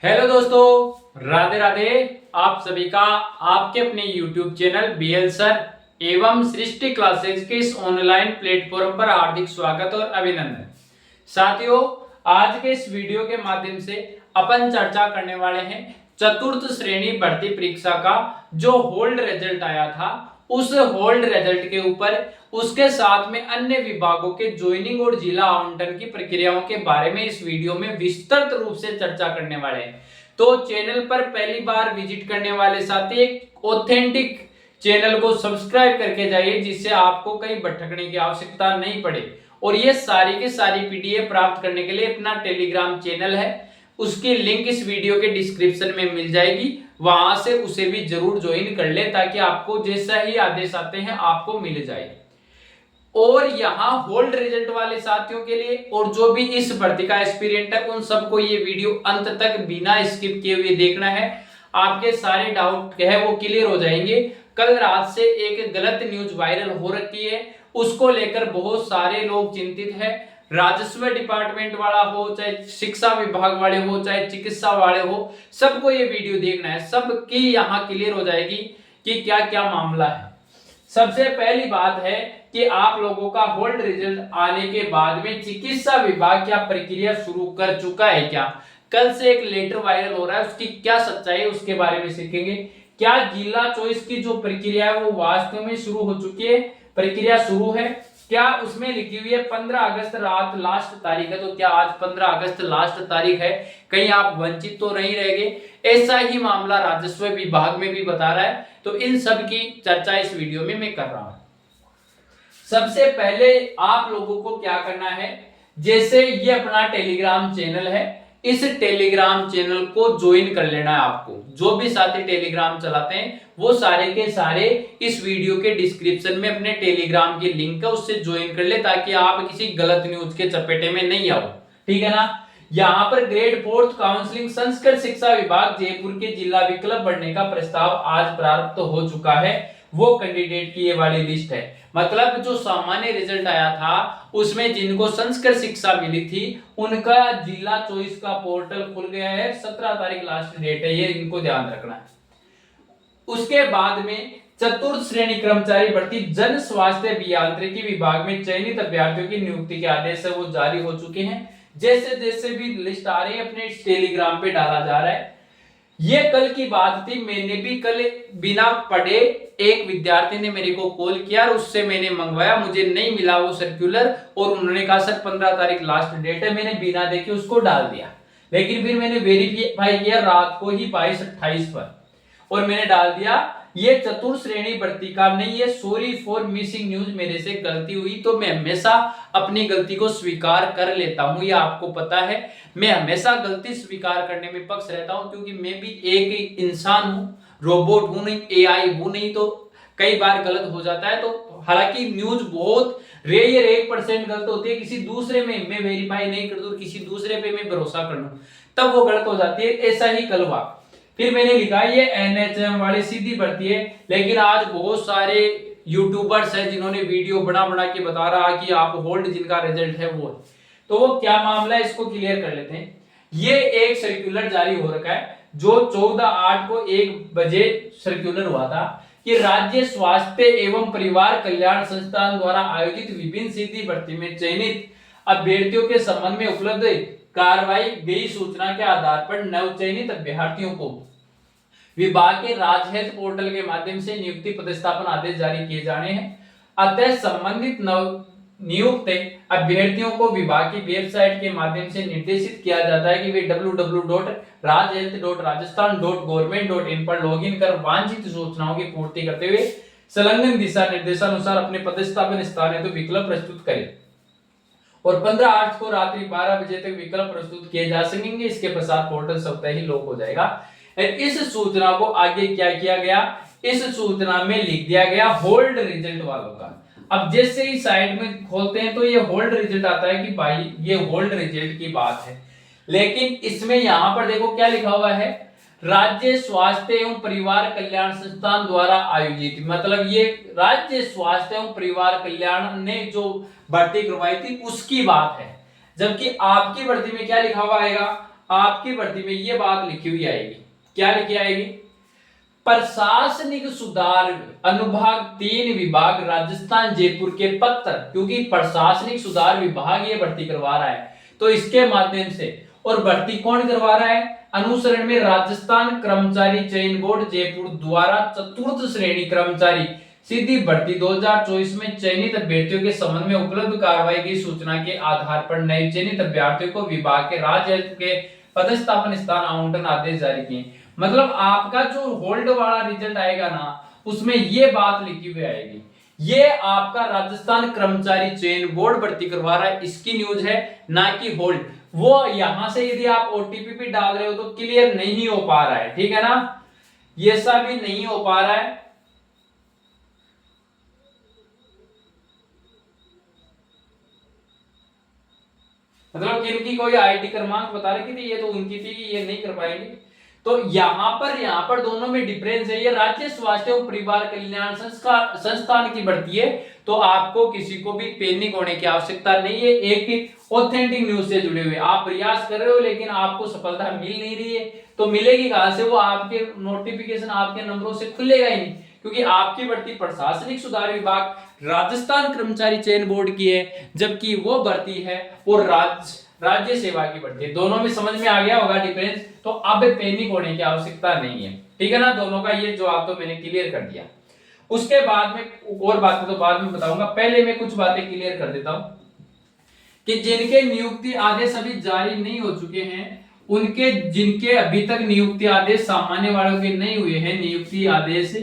Hello दोस्तों, राधे राधे। आप सभी का आपके अपने YouTube चैनल बीएल सर एवं सृष्टि क्लासेज के इस ऑनलाइन प्लेटफॉर्म पर हार्दिक स्वागत और अभिनंदन। साथियों, आज के इस वीडियो के माध्यम से अपन चर्चा करने वाले हैं चतुर्थ श्रेणी भर्ती परीक्षा का जो होल्ड रिजल्ट आया था, उस होल्ड रिजल्ट के ऊपर, उसके साथ में अन्य विभागों के ज्वाइनिंग और जिला आवंटन की प्रक्रियाओं के बारे में इस वीडियो में विस्तृत रूप से चर्चा करने वाले हैं। तो चैनल पर पहली बार विजिट करने वाले साथी एक ऑथेंटिक चैनल को सब्सक्राइब करके जाइए, जिससे आपको कहीं भटकने की आवश्यकता नहीं पड़े। और ये सारी की सारी पीडीएफ प्राप्त करने के लिए अपना टेलीग्राम चैनल है, उसकी लिंक इस वीडियो के डिस्क्रिप्शन में मिल जाएगी, वहां से उसे भी जरूर ज्वाइन कर ले ताकि आपको जैसा ही आदेश आते हैं आपको मिल जाए। और यहाँ होल्ड रिजल्ट वाले साथियों के लिए और जो भी इस भर्ती का एस्पिरेंट है, उन सबको ये वीडियो अंत तक बिना स्किप किए हुए देखना है। आपके सारे डाउट है वो क्लियर हो जाएंगे। कल रात से एक गलत न्यूज वायरल हो रखी है, उसको लेकर बहुत सारे लोग चिंतित हैं। राजस्व डिपार्टमेंट वाला हो, चाहे शिक्षा विभाग वाले हो, चाहे चिकित्सा वाले हो, सबको ये वीडियो देखना है। सबकी यहाँ क्लियर हो जाएगी कि क्या क्या मामला है। सबसे पहली बात है कि आप लोगों का होल्ड रिजल्ट आने के बाद में चिकित्सा विभाग क्या प्रक्रिया शुरू कर चुका है क्या? कल से एक लेटर वायरल हो रहा है, उसकी क्या सच्चाई है उसके बारे में सीखेंगे। क्या जिला चॉइस की जो प्रक्रिया है वो वास्तव में शुरू हो चुकी है, प्रक्रिया शुरू है क्या? उसमें लिखी हुई है 15 अगस्त रात लास्ट तारीख है, तो क्या आज 15 अगस्त लास्ट तारीख है? कहीं आप वंचित तो नहीं रह गए? ऐसा ही मामला राजस्व विभाग में भी बता रहा है। तो इन सब की चर्चा इस वीडियो में मैं कर रहा हूं। सबसे पहले आप लोगों को क्या करना है, जैसे ये अपना टेलीग्राम चैनल है, इस टेलीग्राम चैनल को ज्वाइन कर लेना है आपको। जो भी साथी टेलीग्राम चलाते हैं वो सारे के सारे इस वीडियो के डिस्क्रिप्शन में अपने टेलीग्राम की लिंक है, उससे ज्वाइन कर ले ताकि आप किसी गलत न्यूज के चपेटे में नहीं आओ। ठीक है ना? यहाँ पर ग्रेड 4 काउंसलिंग संस्कृत शिक्षा विभाग जयपुर के जिला विकल्प बढ़ने का प्रस्ताव आज प्रारंभ हो चुका है। वो कैंडिडेट की ये वाली लिस्ट है, मतलब जो सामान्य रिजल्ट आया था उसमें जिनको संस्कृत शिक्षा मिली थी उनका जिला चॉइस का पोर्टल खुल गया है। 17 तारीख लास्ट डेट है, ये इनको ध्यान रखना है। उसके बाद में चतुर्थ श्रेणी कर्मचारी भर्ती जन स्वास्थ्य अभियांत्रिकी विभाग में चयनित अभ्यर्थियों की नियुक्ति के आदेश है वो जारी हो चुके हैं। जैसे जैसे भी लिस्ट आ रही है अपने टेलीग्राम पे डाला जा रहा है। ये कल की बात थी, मैंने भी कल बिना पढ़े एक विद्यार्थी ने मेरे को कॉल किया और उससे मैंने मंगवाया, मुझे नहीं मिला वो सर्कुलर, और उन्होंने कहा सर 15 तारीख लास्ट डेट है। मैंने बिना देखे उसको डाल दिया, लेकिन फिर मैंने वेरीफाई किया रात को ही 22-28 पर, और मैंने डाल दिया। ये चतुर्थ श्रेणी भर्ती का नहीं है, सॉरी फॉर मिसिंग न्यूज, मेरे से गलती हुई। तो मैं हमेशा अपनी गलती को स्वीकार कर लेता हूं, ये आपको पता है। मैं हमेशा गलती स्वीकार करने में पक्ष रहता हूं, क्योंकि मैं भी एक इंसान हूं, रोबोट हूं नहीं, एआई हूं नहीं, तो कई बार गलत हो जाता है। तो हालांकि न्यूज बहुत रेयर 1% गलत होती है, किसी दूसरे में मैं वेरीफाई नहीं कर दूं, किसी दूसरे पे मैं भरोसा कर लूं, तब वो गलत हो जाती है। ऐसा ही कल हुआ। फिर मैंने लिखा ये एनएचएम वाली सीधी भर्ती है, लेकिन आज बहुत सारे यूट्यूबर्स हैं जिन्होंने वीडियो बना बना के बता रहा कि आप होल्ड जिनका रिजल्ट है वो। तो वो क्या मामला है इसको क्लियर कर लेते हैं। ये एक सर्कुलर जारी हो रखा है जो 14/8 को 1 बजे सर्कुलर हुआ था कि राज्य स्वास्थ्य एवं परिवार कल्याण संस्थान द्वारा आयोजित विभिन्न सीधी भर्ती में चयनित अभ्यर्थियों के संबंध में उपलब्ध कार्रवाई गई सूचना के आधार पर नवचयनित अभ्यर्थियों को विभाग के राजहित पोर्टल के माध्यम से नियुक्ति प्रतिस्थापन आदेश जारी किए जाने हैं। अतः संबंधित नव नियुक्त अभ्यर्थियों को विभाग की वेबसाइट के माध्यम से निर्देशित किया जाता है कि वे www.rajhealth.rajasthan.government.in पर लॉगिन कर वांछित सूचनाओं की पूर्ति करते हुए संलग्न दिशा निर्देशानुसार अपने प्रतिस्थापन स्थान हेतु विकल्प प्रस्तुत करें, और 15/8 को रात्रि 12 बजे तक विकल्प प्रस्तुत किए जा सकेंगे। इसके पश्चात पोर्टल स्वतः ही लॉक हो जाएगा। इस सूचना को आगे क्या किया गया, इस सूचना में लिख दिया गया होल्ड रिजल्ट वालों का। अब जैसे ही साइड में खोलते हैं तो ये होल्ड रिजल्ट आता है कि भाई ये होल्ड रिजल्ट की बात है, लेकिन इसमें यहां पर देखो क्या लिखा हुआ है, राज्य स्वास्थ्य एवं परिवार कल्याण संस्थान द्वारा आयोजित, मतलब ये राज्य स्वास्थ्य एवं परिवार कल्याण ने जो भर्ती करवाई थी उसकी बात है। जबकि आपकी भर्ती में क्या लिखा हुआ आएगा, आपकी भर्ती में ये बात लिखी हुई आएगी, क्या लिखी आएगी? प्रशासनिक सुधार अनुभाग 3 विभाग राजस्थान जयपुर के पत्र, क्योंकि प्रशासनिक सुधार विभाग ये भर्ती करवा रहा है तो इसके माध्यम से, और भर्ती कौन करवा रहा है? अनुसरण में राजस्थान कर्मचारी चयन बोर्ड जयपुर द्वारा चतुर्थ श्रेणी कर्मचारी सीधी भर्ती 2024 में चयनित अभ्यर्थियों के संबंध में उपलब्ध कार्रवाई की सूचना के आधार पर नए चयनित अभ्यर्थियों को विभाग के राज्य के पदस्थापन स्थान आवंटन आदेश जारी किए। मतलब आपका जो होल्ड वाला रिजल्ट आएगा ना, उसमें ये बात लिखी हुई आएगी, ये आपका राजस्थान कर्मचारी चयन बोर्ड भर्ती करवा रहा है, इसकी न्यूज है, ना कि होल्ड। वो यहां से यदि आप ओटीपी भी डाल रहे हो तो क्लियर नहीं हो पा रहा है, ठीक है ना, ये सब भी नहीं हो पा रहा है। मतलब किनकी कोई आईडी क्रमांक बता रही थी, ये तो उनकी थी, ये नहीं कर पाएंगे। तो यहाँ पर दोनों में डिफरेंस है। ये राज्य स्वास्थ्य एवं परिवार कल्याण संस्थान की भर्ती है, तो आपको किसी को भी पैनिक होने की आवश्यकता नहीं है। एक ऑथेंटिक न्यूज से जुड़े हुए आप प्रयास कर रहे हो लेकिन आपको सफलता मिल नहीं रही है, तो मिलेगी कहां से? वो आपके नोटिफिकेशन आपके नंबरों से खुलेगा ही नहीं, क्योंकि आपकी भर्ती प्रशासनिक सुधार विभाग राजस्थान कर्मचारी चयन बोर्ड की है, जबकि वो भर्ती है वो राज्य सेवा की भर्ती है। दोनों में समझ में आ गया होगा डिफरेंस, तो अब पैनिक होने की आवश्यकता नहीं है, ठीक है ना। दोनों का ये जवाब तो मैंने क्लियर कर दिया। उसके बाद में और बातें तो बाद में बताऊंगा, पहले मैं कुछ बातें क्लियर कर देता हूं कि जिनके नियुक्ति आदेश अभी जारी नहीं हो चुके हैं, उनके जिनके अभी तक नियुक्ति आदेश सामान्य वालों के नहीं हुए हैं नियुक्ति आदेश,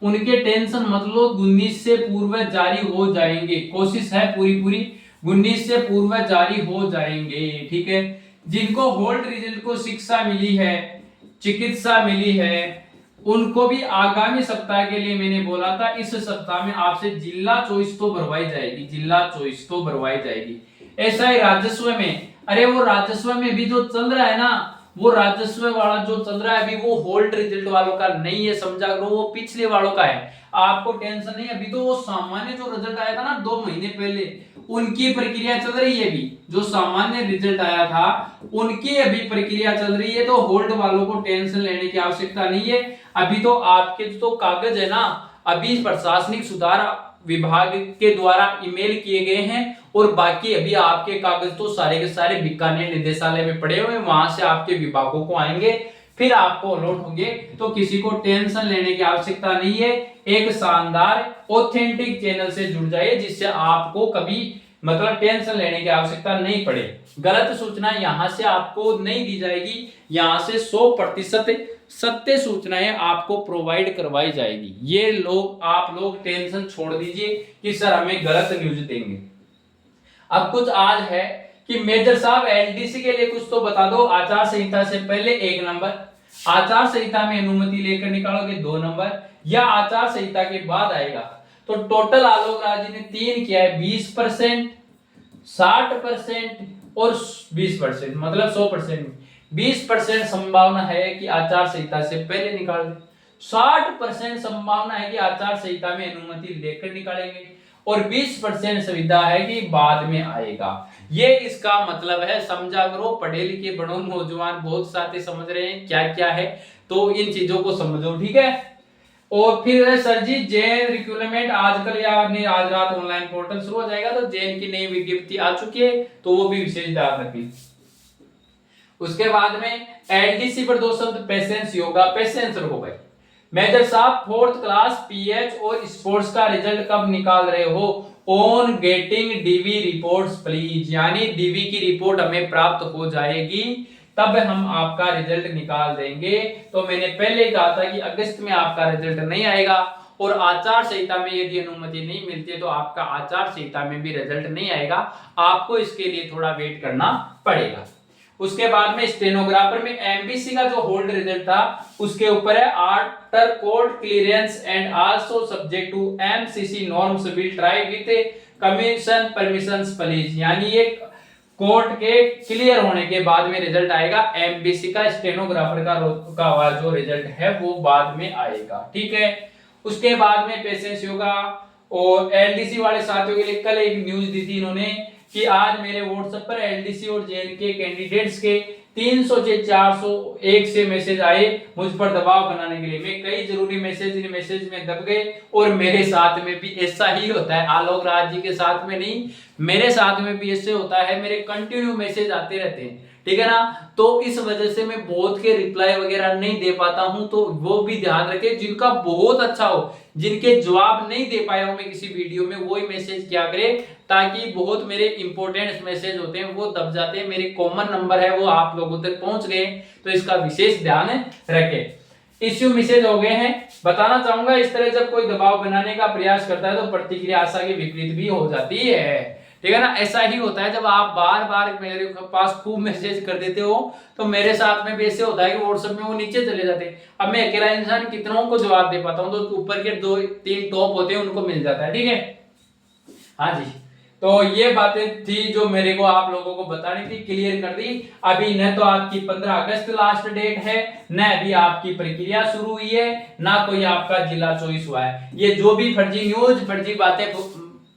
उनके टेंशन मतलब 19 से पूर्व जारी हो जाएंगे। कोशिश है पूरी 19 से पूर्व जारी हो जाएंगे, ठीक है। जिनको होल्ड रिजल्ट को शिक्षा मिली है, चिकित्सा मिली है, उनको भी आगामी सप्ताह के लिए मैंने बोला था, इस सप्ताह में आपसे जिला चॉइस तो भरवाई जाएगी, जिला चॉइस तो भरवाई जाएगी। ऐसा ही राजस्व में, अरे वो राजस्व में भी जो चल रहा है ना, वो राजस्व वाला जो चल रहा है अभी, वो होल्ड रिजल्ट वालों का नहीं है, समझा करो, वो पिछले वालों का है। आपको टेंशन नहीं, अभी तो वो सामान्य जो रिजल्ट आया था ना 2 महीने पहले, उनकी प्रक्रिया चल रही है। अभी जो सामान्य रिजल्ट आया था उनकी अभी प्रक्रिया चल रही है, तो होल्ड वालों को टेंशन लेने की आवश्यकता नहीं है। अभी तो आपके जो कागज है ना, अभी प्रशासनिक सुधार विभाग के द्वारा ईमेल किए गए हैं, और बाकी अभी आपके कागज तो सारे के सारे बीकानेर निदेशालय में पड़े हुए हैं, वहां से आपके विभागों को आएंगे, फिर आपको अलॉट होंगे। तो किसी को टेंशन लेने की आवश्यकता नहीं है। एक शानदार ऑथेंटिक चैनल से जुड़ जाइए, जिससे आपको कभी मतलब टेंशन लेने की आवश्यकता नहीं पड़े। गलत सूचना यहां से आपको नहीं दी जाएगी, यहां से 100% सत्य सूचनाएं आपको प्रोवाइड करवाई जाएगी। ये लोग आप लोग टेंशन छोड़ दीजिए कि सर हमें गलत न्यूज देंगे। अब कुछ आज है कि मेजर साहब एलडीसी के लिए कुछ तो बता दो। आचार संहिता से पहले 1 नंबर, आचार संहिता में अनुमति लेकर निकालोगे 2 नंबर, या आचार संहिता के बाद आएगा। तो टोटल आलोक राज जी ने 3 किया है, 20%, 60% और 20%, मतलब 100%। 20% संभावना है कि आचार संहिता से पहले निकाल दे, 60% संभावना है कि आचार संहिता में अनुमति लेकर निकालेंगे, और 20% सुविधा है कि बाद में आएगा। ये इसका मतलब है, समझा करो, पढ़े लिखे बड़ो नौजवान बहुत साथी समझ रहे हैं क्या क्या है, तो इन चीजों को समझो, ठीक है। और फिर सर जी जेएन रिक्रूटमेंट आजकल या आज रात ऑनलाइन पोर्टल शुरू हो जाएगा, तो जेएन की नई विज्ञप्ति आ चुकी है, तो वो भी विशेष ध्यान रखिए। उसके बाद में एलडीसी पर 2 शब्द पेशेंस योगा, पेशेंस रखो भाई। मेजर साहब 4th क्लास पीएच और स्पोर्ट्स का रिजल्ट कब निकाल रहे हो? On getting DV reports please, यानी डीवी की रिपोर्ट हमें प्राप्त हो जाएगी तब हम आपका रिजल्ट निकाल देंगे। तो मैंने पहले ही कहा था कि अगस्त में आपका रिजल्ट नहीं आएगा, और आचार संहिता में यदि अनुमति नहीं मिलती है तो आपका आचार संहिता में भी रिजल्ट नहीं आएगा, आपको इसके लिए थोड़ा वेट करना पड़ेगा। उसके बाद में स्टेनोग्राफर में एमबीसी का जो होल्ड रिजल्ट था उसके ऊपर है after court clearance and also subject to MCC norms will try with commission permissions please, यानी ये कोर्ट के क्लियर होने के बाद में रिजल्ट आएगा। एमबीसी का स्टेनोग्राफर का जो रिजल्ट है वो बाद में आएगा, ठीक है। उसके बाद में पेशेंस योगा और एलडीसी वाले साथियों के लिए कल एक न्यूज दी थी इन्होंने कि आज मेरे व्हाट्सएप पर एलडीसी और जेएन के कैंडिडेट्स के 300 से 401 से मैसेज आए मुझ पर दबाव बनाने के लिए। मैं कई जरूरी मैसेज में दब गए और मेरे साथ में भी ऐसा ही होता है। आलोक राज जी के साथ में नहीं, मेरे साथ में भी ऐसे होता है। मेरे कंटिन्यू मैसेज आते रहते हैं, ठीक है ना। तो इस वजह से मैं बहुत के रिप्लाई वगैरह नहीं दे पाता हूं, तो वो भी ध्यान रखें। जिनका बहुत अच्छा हो, जिनके जवाब नहीं दे पाया हूं मैं किसी वीडियो में, वो ही मैसेज किया करे, ताकि बहुत मेरे इंपॉर्टेंट मैसेज होते हैं वो दब जाते हैं। मेरे कॉमन नंबर है वो आप लोगों तक पहुंच गए, तो इसका विशेष ध्यान रखें। इश्यू मैसेज हो गए हैं। बताना चाहूंगा, इस तरह जब कोई दबाव बनाने का प्रयास करता है तो प्रतिक्रिया आशा के विपरीत भी हो जाती है, ठीक है ना। ऐसा ही होता है जब आप बार बार मेरे पास खूब मैसेज कर देते हो, तो मेरे साथ में भी ऐसे होता है कि व्हाट्सएप में वो नीचे चले जाते हैं। अब मैं अकेला इंसान कितनों को जवाब दे पाता हूँ, तो ऊपर के 2-3 टॉप होते हैं उनको मिल जाता है, ठीक है। हाँ जी, तो ये बातें थी जो मेरे को आप लोगों को बतानी थी, क्लियर कर दी। अभी न तो आपकी 15 अगस्त लास्ट डेट है, न अभी आपकी प्रक्रिया शुरू हुई है, ना कोई आपका जिला चॉइस हुआ है। ये जो भी फर्जी न्यूज, फर्जी बातें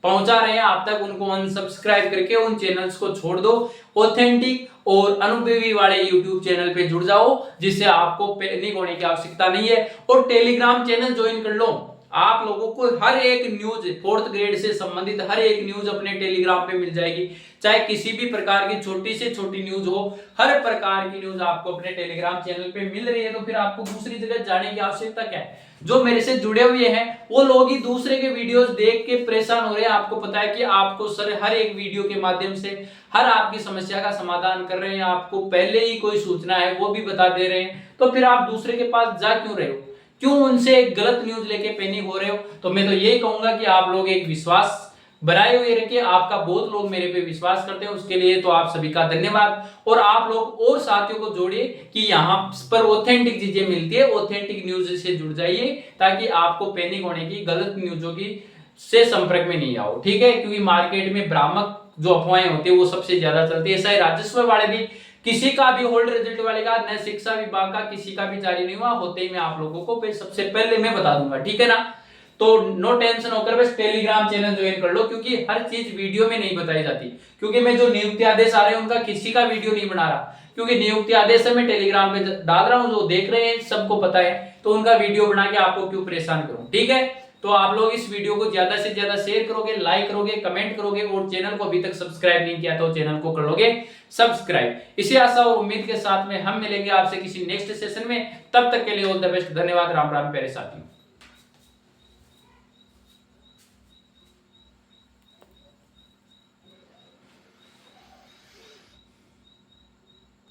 पहुंचा रहे हैं आप तक, उनको अनसब्सक्राइब करके उन चैनल्स को छोड़ दो। ऑथेंटिक और अनुभवी वाले यूट्यूब चैनल पे जुड़ जाओ, जिससे आपको पैनिक होने की आवश्यकता नहीं है। और टेलीग्राम चैनल ज्वाइन कर लो। आप लोगों को हर एक न्यूज, 4th ग्रेड से संबंधित हर एक न्यूज अपने टेलीग्राम पे मिल जाएगी। चाहे किसी भी प्रकार की छोटी से छोटी न्यूज हो, हर प्रकार की न्यूज आपको अपने टेलीग्राम चैनल पे मिल रही है। तो फिर आपको दूसरी जगह जाने की आवश्यकता क्या है। जो मेरे से जुड़े हुए हैं वो लोग ही दूसरे के वीडियोस देख के परेशान हो रहे हैं। आपको पता है कि आपको सर हर एक वीडियो के माध्यम से हर आपकी समस्या का समाधान कर रहे हैं। आपको पहले ही कोई सूचना है वो भी बता दे रहे हैं, तो फिर आप दूसरे के पास जा क्यों रहे हो, क्यों उनसे एक गलत न्यूज लेके पैनिक हो रहे हो। तो मैं तो यही कहूंगा कि आप लोग एक विश्वास बनाए हुए रखिए। आपका बहुत लोग मेरे पे विश्वास करते हैं, उसके लिए तो आप सभी का धन्यवाद। और आप लोग और साथियों को जोड़िए कि यहाँ पर ऑथेंटिक चीजें मिलती है, ऑथेंटिक न्यूज से जुड़ जाइए, ताकि आपको पैनिक होने की, गलत न्यूजों की से संपर्क में नहीं आओ, ठीक है। क्योंकि मार्केट में भ्रामक जो अफवाहें होती है वो सबसे ज्यादा चलती है। ऐसा ही राजस्व वाले भी किसी का भी होल्ड रिजल्ट वाले का, न शिक्षा विभाग का किसी का भी जारी नहीं हुआ होते ही मैं आप लोगों को सबसे पहले मैं बता दूंगा, ठीक है ना। तो नो टेंशन होकर बस टेलीग्राम चैनल ज्वाइन कर लो, क्योंकि हर चीज वीडियो में नहीं बताई जाती। क्योंकि मैं जो नियुक्ति आदेश आ रहे हैं उनका किसी का वीडियो नहीं बना रहा, क्योंकि नियुक्ति आदेश मैं टेलीग्राम पे डाल रहा हूं, जो देख रहे हैं सबको पता है, तो उनका वीडियो बना के आपको क्यों परेशान करूं, ठीक है। तो आप लोग इस वीडियो को ज्यादा से ज्यादा शेयर करोगे, लाइक करोगे, कमेंट करोगे, और चैनल को अभी तक सब्सक्राइब नहीं किया तो चैनल को कर लोगे सब्सक्राइब। इसी आशा और उम्मीद के साथ में हम मिलेंगे आपसे किसी नेक्स्ट सेशन में। तब तक के लिए ऑल द बेस्ट। धन्यवाद। राम राम प्यारे साथियों।